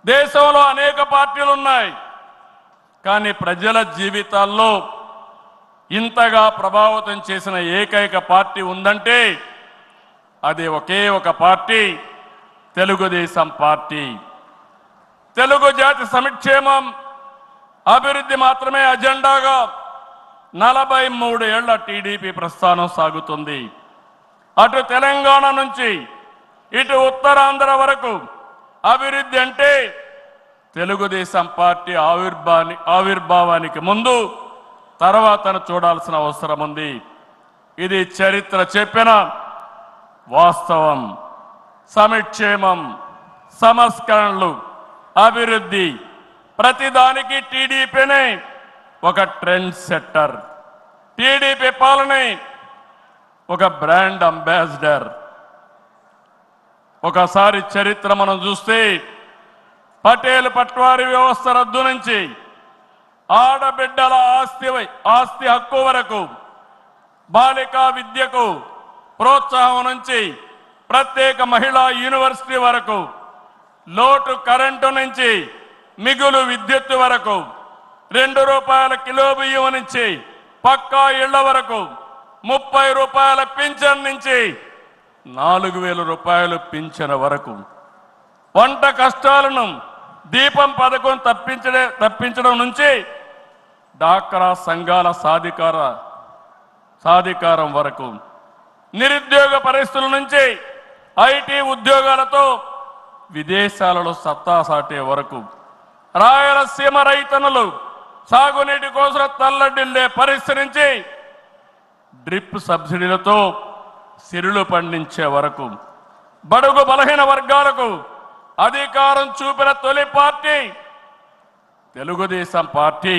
దేశంలో అనేక పార్టీలు ఉన్నాయి. కానీ ప్రజల జీవితాల్లో ఇంతగా ప్రభావితం చేసిన ఏకైక పార్టీ ఉందంటే అది ఒకే ఒక పార్టీ, తెలుగుదేశం పార్టీ. తెలుగు జాతి సంక్షేమం, అభివృద్ధి మాత్రమే అజెండాగా 43 ఏళ్ల టీడీపీ ప్రస్థానం సాగుతుంది. అటు తెలంగాణ నుంచి ఇటు ఉత్తరాంధ్ర వరకు అభివృద్ధి అంటే తెలుగుదేశం పార్టీ ఆవిర్భావానికి ముందు తర్వాతను చూడాల్సిన అవసరం ఉంది. ఇది చరిత్ర చెప్పిన వాస్తవం. సంక్షేమం, సంస్కరణలు, అభివృద్ధి ప్రతిదానికి టీడీపీనే ఒక ట్రెండ్ సెట్టర్. టీడీపీ పాలనే ఒక బ్రాండ్ అంబాసిడర్. ఒకసారి చరిత్ర మనం చూస్తే పటేల్ పట్వారీ వ్యవస్థ రద్దు నుంచి ఆడబిడ్డల ఆస్తి హక్కు వరకు, బాలికా విద్యకు ప్రోత్సాహం నుంచి ప్రత్యేక మహిళా యూనివర్సిటీ వరకు, లోటు కరెంటు నుంచి మిగులు విద్యుత్ వరకు, ₹2 కిలో బియ్యం నుంచి పక్కా ఇళ్ల వరకు, ₹30 పింఛన్ నుంచి ₹4,000 పింఛన్ వరకు, వంట కష్టాలను దీపం పథకం తప్పించడం నుంచి డాక్రా సంఘాల సాధికారం వరకు, నిరుద్యోగ పరిస్థితుల నుంచి ఐటీ ఉద్యోగాలతో విదేశాలలో సత్తా సాటే వరకు, రాయలసీమ రైతన్నులు సాగునీటి కోసం తల్లడిల్లే పరిస్థితి నుంచి డ్రిప్ సబ్సిడీలతో సిరులు పండించే వరకు, బడుగు బలహీన వర్గాలకు అధికారం చూపిన తొలి పార్టీ తెలుగుదేశం పార్టీ.